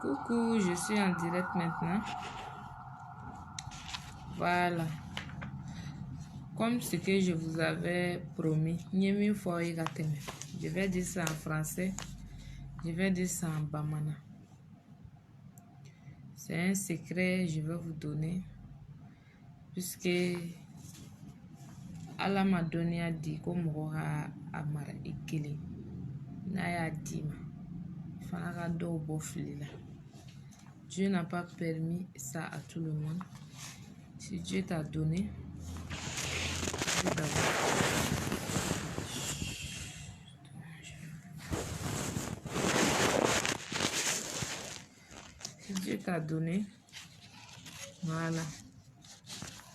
Coucou, je suis en direct maintenant. Voilà. Comme ce que je vous avais promis, je vais dire ça en français. Je vais dire ça en bamana. C'est un secret que je vais vous donner. Puisque Allah m'a donné à dire comme Roha Amara Ikeli. Naya Dima. Fanagado Boflila. Dieu n'a pas permis ça à tout le monde. Si Dieu t'a donné, si Dieu t'a donné, voilà,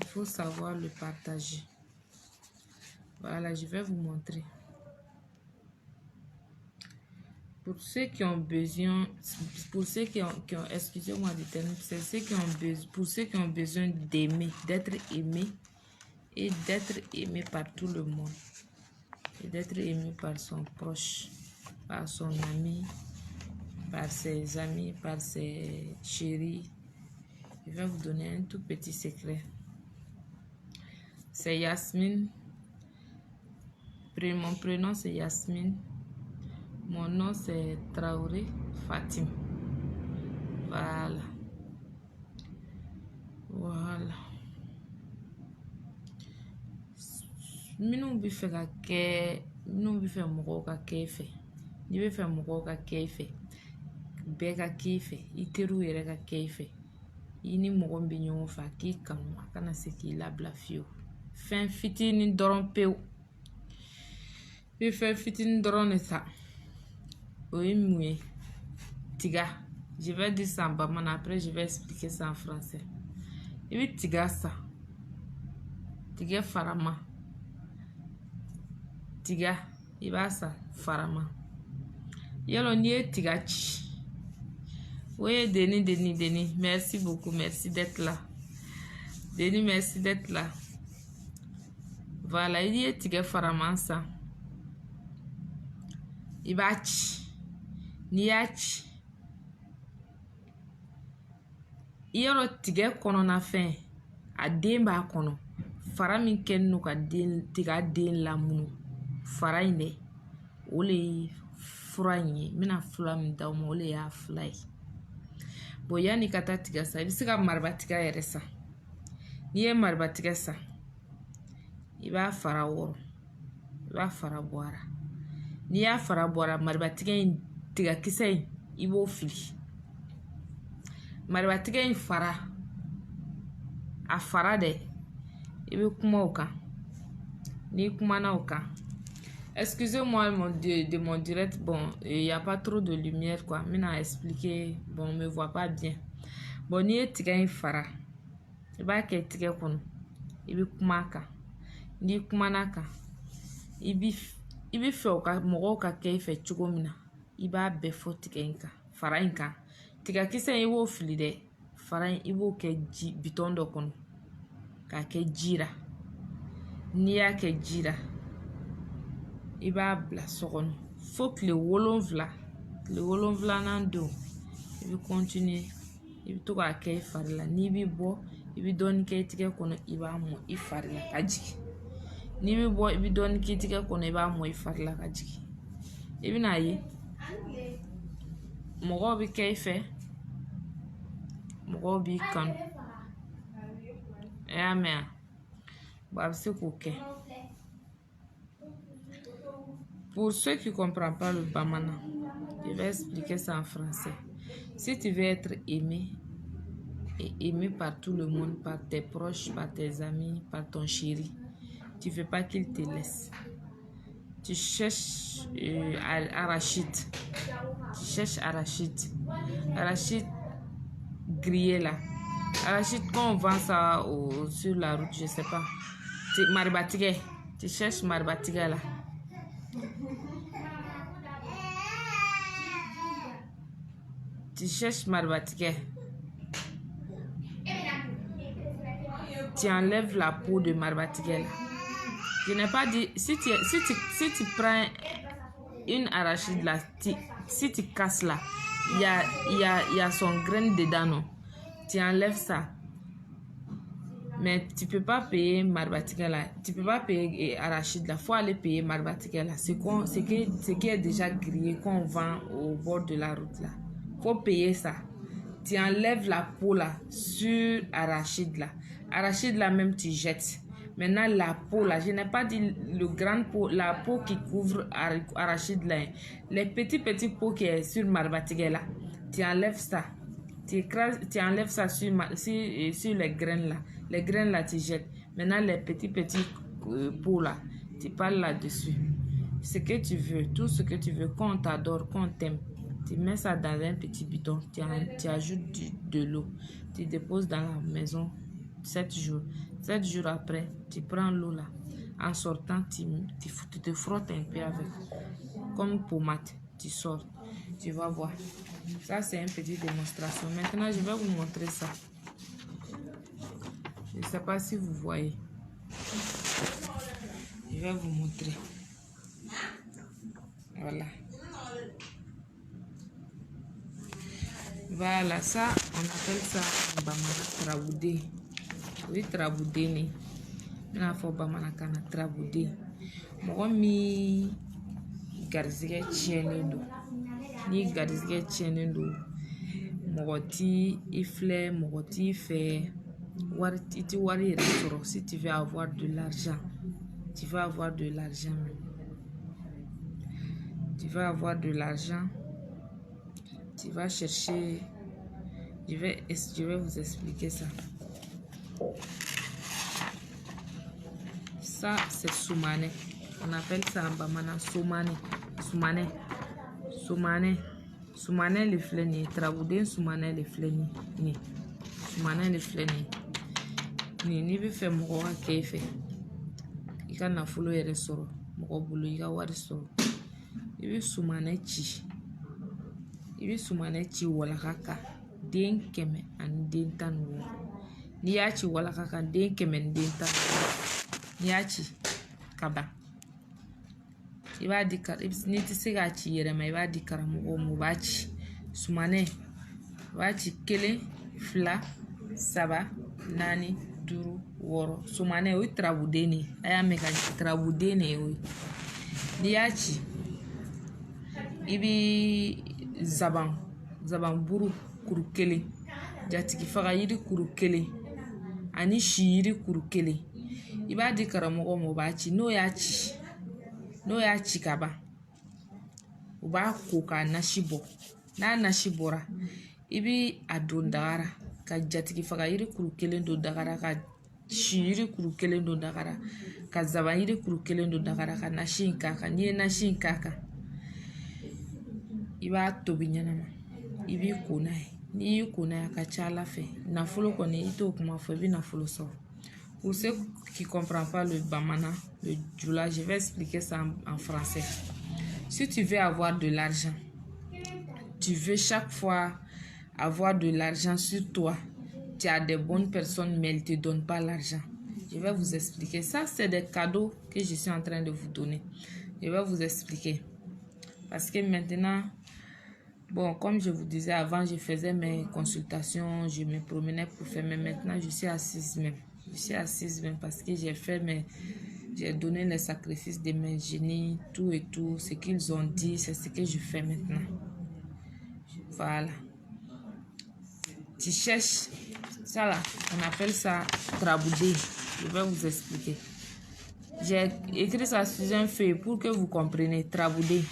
il faut savoir le partager. Voilà, je vais vous montrer. Pour ceux qui ont besoin, pour ceux qui ont excusez-moi du terme, c'est ceux qui ont besoin, pour ceux qui ont besoin d'aimer, d'être aimés et d'être aimé par tout le monde. Et d'être aimé par son proche, par son ami, par ses amis, par ses chéris. Je vais vous donner un tout petit secret. C'est Yasmine. Mon prénom c'est Yasmine. Mon nom c'est Traoré Fatim. Voilà. Voilà. Minnu bɛ fɛ ka kɛ, minnu bɛ fɛ mɔgɔw ka kɛ fɛ, n'i bɛ fɛ mɔgɔw ka kɛ fɛ, bɛɛ ka kɛ fɛ, I teriw yɛrɛ ka kɛ fɛ, I ni mɔgɔ min bɛ ɲɔgɔn fɛ a k'i kanu, a kana se k'i labila fiyewu. Fɛn fitinin dɔrɔn pewu. I bɛ fɛn fitinin dɔrɔn de ta. O ye mun ye? Tiga. Je vais dire ça en bamana, après je vais expliquer ça en français. I bɛ tiga san. Tiga farama. Tiga, I b'a san farama. Yalo n'i ye tiga ci. Oui, Denis, merci beaucoup, merci d'être là. Denis, merci d'être là. Voilà, il y a tiga farama san. I b'a ci. N'i y'a ci. Yalo tiga kɔnɔna fɛn, a den b'a kɔnɔ. Fara min kɛlen don ka tiga den lamunu. Fara in dɛ, o le ye fura in ye. N bɛna fura min d'aw ma, o le y'a fila ye. Bon, yanni ka taa tiga san, I bɛ se ka mariba tiga yɛrɛ san. N'i ye mariba tiga san, I b'a fara wɔrɔ. I b'a fara bɔ a la. N'i y'a fara bɔ a la, mariba tiga in, tiga kisɛ in, I b'o fili. Mariba tiga in fara, a fara dɛ, I bɛ kuma o kan. N'i kumana o kan, excusez-moi de mon direct, bon, il n'y a pas trop de lumière, quoi. Je vais expliquer, bon, on ne me voit pas bien. Bon, ni tiga in fara, I b'a kɛ tigɛ kɔnɔ, I bɛ kuma a kan. N'i kumana a kan, I bɛ fɛ o ka mɔgɔw ka kɛ I fɛ cogo min na, I b'a bɛɛ fɔ tigɛ in kan, fara in kan. Tiga kisɛ in I b'o fili dɛ, fara in I b'o kɛ ji bitɔn dɔ kɔnɔ, k'a kɛ ji la. N'i y'a kɛ ji la, I b'a bila so kɔnɔ fo tile 7. Tile 7nan don, I bɛ continuer. I bɛ to k'a kɛ I fari la. N'i bɛ bɔ, I bɛ dɔɔni kɛ I tigɛ kɔnɔ, I b'a mɔ I fari la ka jigin. N'i bɛ bɔ, I bɛ dɔɔni kɛ I tigɛ kɔnɔ, I b'a mɔ I fari la ka jigin. I bɛna ye, mɔgɔw bɛ kɛ I fɛ, mɔgɔw b'i kanu. E y'a mɛn a? Bon, a bɛ se k'o kɛ. Pour ceux qui ne comprennent pas le bamana, je vais expliquer ça en français. Si tu veux être aimé et aimé par tout le monde, par tes proches, par tes amis, par ton chéri, tu ne veux pas qu'il te laisse. Tu cherches arachide. Tu cherches arachide. Arachide grillé là. Arachide, quand on vend ça sur la route, je ne sais pas. Maribatigé. Tu cherches maribatigé là. Tu cherches maribatigé. Tu enlèves la peau de maribatigé là. Je n'ai pas dit, si tu prends une arachide là, si tu casses là, il y a son grain dedans, non? Tu enlèves ça. Mais tu peux pas payer Marbatika là. Tu peux pas payer arachide là. Faut aller payer Marbatika là. Ce qui est déjà grillé qu'on vend au bord de la route là. Faut payer ça. Tu enlèves la peau là sur arachide là. Arachide là même tu jettes. Maintenant la peau là, je n'ai pas dit le grand peau, la peau qui couvre arachide là. Les petits peaux qui est sur Marbatika là. Tu enlèves ça. Tu enlèves ça sur les graines là. Les graines là, tu jettes. Maintenant, les petits pots là, tu parles là-dessus. Ce que tu veux, tout ce que tu veux, qu'on t'adore, qu'on t'aime. Tu mets ça dans un petit bidon. Tu ajoutes de l'eau. Tu déposes dans la maison 7 jours. 7 jours après, tu prends l'eau là. En sortant, tu te frottes un peu avec. Comme pommade, tu sors. Tu vas voir. Ça, c'est une petite démonstration. Maintenant, je vais vous montrer ça. Je ne sais pas si vous voyez. Je vais vous montrer. Voilà. Voilà, ça, on appelle ça Bamana Traboudé. Oui, Traboudé, né. On a fait Bamana Kana Traboudé. Moi, mi garzige tienendo. Ni garzige tienendo. Mogoti, ifle, mogoti, fait. Si tu veux avoir de l'argent, tu vas avoir de l'argent. Tu vas avoir de l'argent. Tu vas chercher. Je vais vous expliquer ça. Ça, c'est Soumane. On appelle ça en Bamana Soumane. Soumane le fleni. Traboudé Soumane le fleni. Soumane le fleni. Ni bi fɛ mɔgɔ ka kɛ fɛ I ka nafolo yɛrɛ sɔrɔ mɔgɔ bolo I ka wari sɔrɔ I bi sumane ci walaka kan den 100 ani den 15 n'i y'a ci walaka kan den 100 ni den 15 n'i y'a ci ka ban I b'a di n'i tɛ se k'a ci yɛrɛ ma I b'a di karamɔgɔw ma u b'a ci sumane u b'a ci 1 2 3 4 5 6 Sumane o trabude ne aya meka trabude ne o n'i y'a ci I bi zaban buru kuru 1 jatigi faga yiri kuru 1 ani si yiri kuru 1 I b'a di karamɔgɔ ma o b'a ci n'o y'a ci ka ban u b'a ko k'a nasi bɔ n'a nasi bɔra I bi a don dagara ka jatigi faga yiri kuru 1 don dagara ka si yiri kuru 1 don dagara ka zaban yiri kuru 1 don dagara ka nasi in k'a kan n'i ye nasi in k'a kan I b'a tobi ɲɛnama I b'i ko n'a ye n'i y'i ko n'a ye a ka ca Ala fɛ nafolo kɔni I t'o kuma fɔ I bi nafolo sɔrɔ. Pour ceux qui ne comprennent pas le Bamana, le Djoula, je vais expliquer ça en français. Si tu veux avoir de l'argent, tu veux chaque fois avoir de l'argent sur toi, tu as des bonnes personnes, mais elles ne te donnent pas l'argent. Je vais vous expliquer. Ça, c'est des cadeaux que je suis en train de vous donner. Je vais vous expliquer. Parce que maintenant, bon, comme je vous disais avant, je faisais mes consultations, je me promenais pour faire, mais maintenant, je suis assise même. Je suis assise même parce que j'ai donné les sacrifices de mes génies, tout et tout. Ce qu'ils ont dit, c'est ce que je fais maintenant. Voilà. Tu cherches, ça là, on appelle ça traboudé. Je vais vous expliquer. J'ai écrit ça sur un feuille pour que vous compreniez. Traboudé.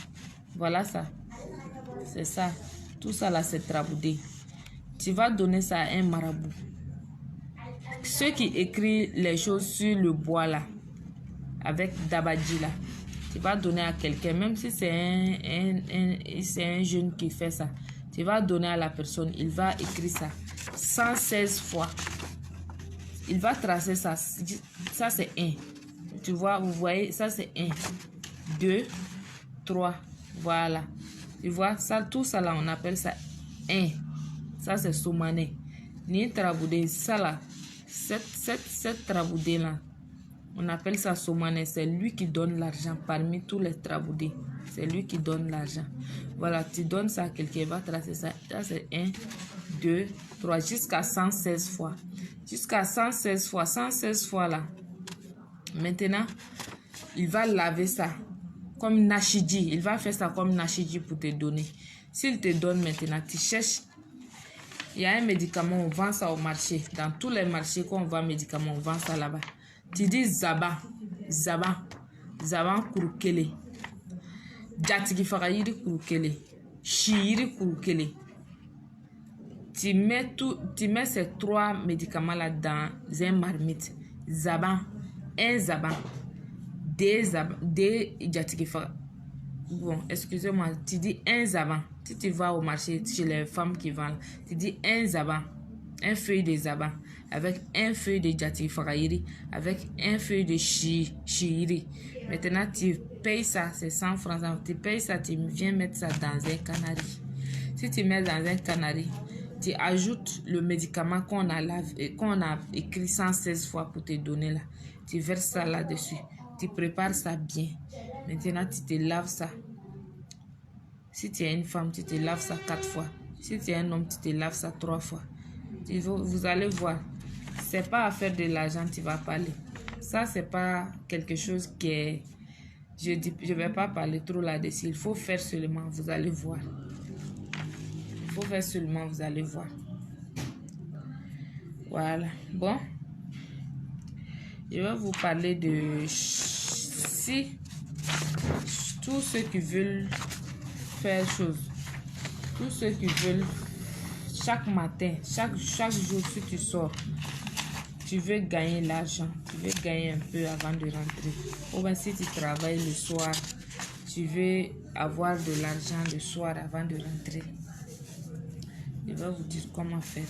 Voilà ça. C'est ça. Tout ça là, c'est traboudé. Tu vas donner ça à un marabout. Ceux qui écrivent les choses sur le bois là, avec Dabadji là, tu vas donner à quelqu'un, même si c'est un jeune qui fait ça, tu vas donner à la personne, il va écrire ça 116 fois. Il va tracer ça. Ça c'est 1. Tu vois, vous voyez, ça c'est 1, 2, 3. Voilà. Tu vois, ça, tout ça là, on appelle ça 1. Ça c'est Soumane. Ni Traboudé, ça là. Cette traboudée là, on appelle ça Soumane, c'est lui qui donne l'argent parmi tous les traboudés. C'est lui qui donne l'argent. Voilà, tu donnes ça à quelqu'un, il va tracer ça. Ça, c'est 1, 2, 3, jusqu'à 116 fois. Jusqu'à 116 fois. 116 fois là. Maintenant, il va laver ça comme Nashiji. Il va faire ça comme Nashiji pour te donner. S'il te donne maintenant, tu cherches. Il y a un médicament, on vend ça au marché. Dans tous les marchés, quand on vend médicaments, on vend ça là-bas. Tu dis Zaban. Zaban. Zaban Kurukele. Jatigi Farayiri Kurukele. Shiri Kurukele. Tu mets ces 3 médicaments-là dans un marmite. Zaban. Un Zaban. Des Jatigi Farayiri. Bon, excusez-moi, tu dis un Zaban. Si tu vas au marché chez les femmes qui vendent, tu dis un Zaban, un feuille de Zaban, avec un feuille de Jatigi Farayiri, avec un feuille de Shiri. Maintenant, tu payes ça, c'est 100 francs. Tu payes ça, tu viens mettre ça dans un canari. Si tu mets dans un canari, tu ajoutes le médicament qu'on a écrit 116 fois pour te donner là. Tu verses ça là-dessus. Tu prépares ça bien. Maintenant, tu te laves ça. Si tu es une femme, tu te laves ça 4 fois. Si tu es un homme, tu te laves ça 3 fois. Vous allez voir. C'est pas à faire de l'argent, tu vas parler. Ça, c'est pas quelque chose qui est... Je vais pas parler trop là-dessus. Il faut faire seulement, vous allez voir. Il faut faire seulement, vous allez voir. Voilà. Bon. Je vais vous parler de... Si tous ceux qui veulent faire chose, tous ceux qui veulent chaque matin, chaque jour, si tu sors, tu veux gagner l'argent, tu veux gagner un peu avant de rentrer. Ou bien si tu travailles le soir, tu veux avoir de l'argent le soir avant de rentrer. Je vais vous dire comment faire.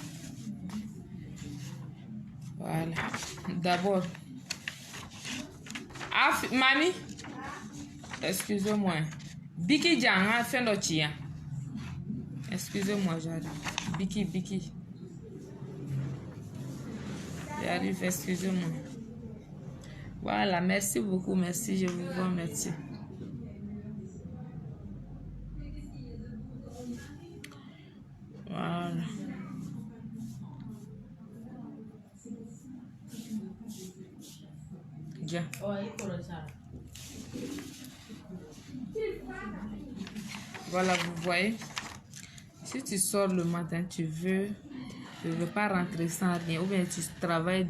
Voilà. D'abord, Mami, excusez-moi. Biki Djanga fait le tia. Excusez-moi, j'arrive. Biki. J'arrive, excusez-moi. Voilà, merci beaucoup, merci, je vous remercie. Voilà. Bien. Voilà, vous voyez. Si tu sors le matin, tu ne veux pas rentrer sans rien. Ou bien tu travailles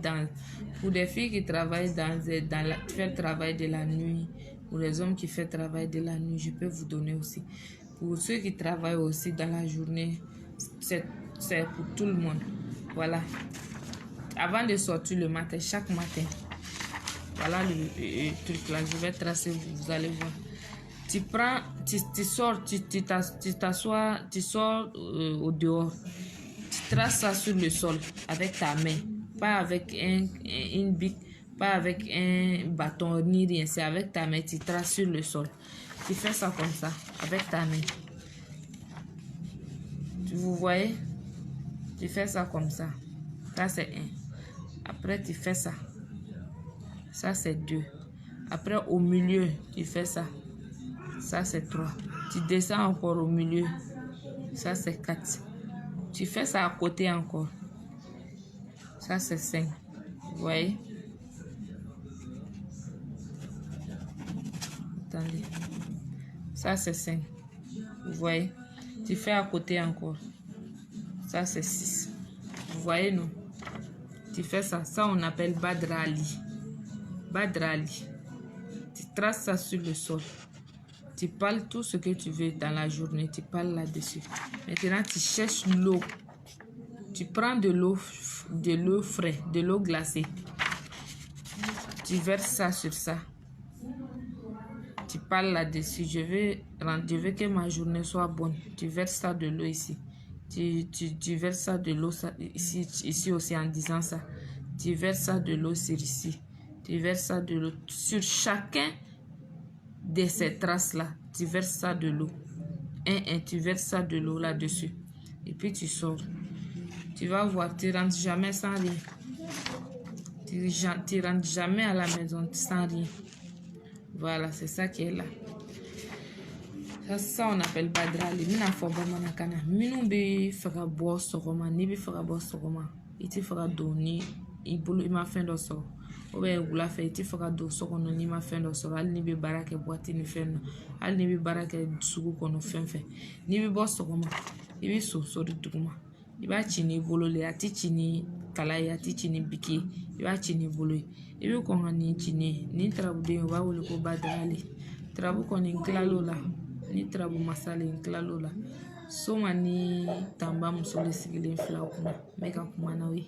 pour des filles qui travaillent qui font le travail de la nuit. Pour les hommes qui font le travail de la nuit, je peux vous donner aussi. Pour ceux qui travaillent aussi dans la journée, c'est pour tout le monde. Voilà. Avant de sortir le matin, chaque matin. Voilà le truc là. Je vais tracer, vous allez voir. Tu sors, tu t'assois, tu sors au dehors. Tu traces ça sur le sol avec ta main. Pas avec une bic, pas avec un bâton ni rien. C'est avec ta main. Tu traces sur le sol. Tu fais ça comme ça, avec ta main. Vous voyez? Tu fais ça comme ça. Ça, c'est 1. Après, tu fais ça. Ça, c'est 2. Après, au milieu, tu fais ça. Ça, c'est 3. Tu descends encore au milieu. Ça, c'est 4. Tu fais ça à côté encore. Ça, c'est 5. Vous voyez? Attendez. Ça, c'est 5. Vous voyez? Tu fais à côté encore. Ça, c'est 6. Vous voyez, non? Tu fais ça. Ça, on appelle Badrali. Badrali. Tu traces ça sur le sol. Tu parles tout ce que tu veux dans la journée. Tu parles là-dessus. Maintenant, tu cherches l'eau. Tu prends de l'eau fraîche, de l'eau glacée. Tu verses ça sur ça. Tu parles là-dessus. Je veux que ma journée soit bonne. Tu verses ça de l'eau ici. Tu verses ça de l'eau ici aussi en disant ça. Tu verses ça de l'eau sur ici. Tu verses ça de l'eau sur chacun de ces traces-là. Tu verses ça de l'eau. Tu verses ça de l'eau là-dessus. Et puis tu sors. Tu vas voir, tu ne rentres jamais sans rien. Tu ne rentres jamais à la maison sans rien. Voilà, c'est ça qui est là. Ça, on appelle badrali. Mina fo bamanakana. Minu be faga bo sogoma. Ni be faga bo sogoma. Iti faga do ni ibulu ima fendo so. Obe wula fe iti faga do sogono ni ma fendo so. Al ni be barake boati ni fendo. Al ni be barake sugu kono fenfe. Ni be bo sogoma. Ibi so di duguma. Iba chini ibulu le ati chini kalai ati chini biki. Iba chini ibulu. Ibi konga ni chini. Ni trabude uba wuli ko badrali. Trabu koni nklalola. Ni trabu masale nklalola. Soma ni tamba muso le sigile fila kuma. Meka kuma na we.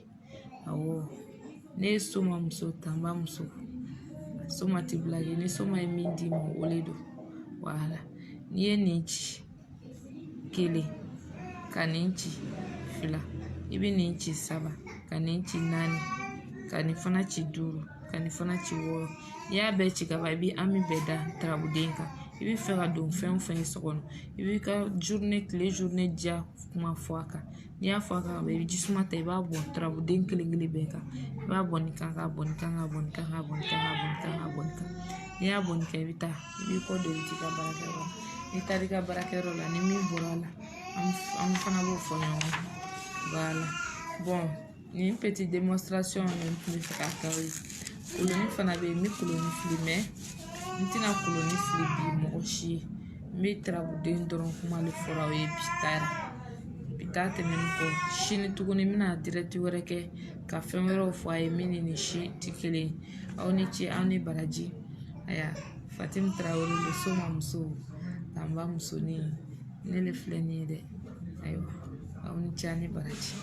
Awo. Ne soma muso tamba muso. Soma tiblage. Ni soma emindi mo oledo. Wala. Ni ninchi. Kele. Kaninchi. Fila. Ibi ninchi saba. Kaninchi nani. Kanifana chiduru. Kanifana chiworo. Ya bechi kaba ibi ami beda trabu denka. Ibi fera don fen sokono. Ibi ka les journées dia kuma fuaka. Ni ya fuaka ibi jisuma ta iba bon trabu denka lingili beka. Iba bonika ka bonika. Ni ya bonika ibi ta. Ibi ko de biti ka barakero. Ni tari ka barakero la ni mi borala. Am fana bo fonyo. Voilà. Bon, ni une petite démonstration ni fera kawi. Koloni fana be mi koloni filme. Ntina koloni fili bi moshi mi trabu den doron kuma le fora we bita temen ko shini tuguni mina direct wɛrɛ kɛ ka fɛn wɛrɛw fɔ a ye min ni shi ti kelen aw ni ce aw ni baraji aya Fatim Traoré le soma muso tamba muso ni ne le filɛ ni ye dɛ ayiwa aw ni ce aw ni baraji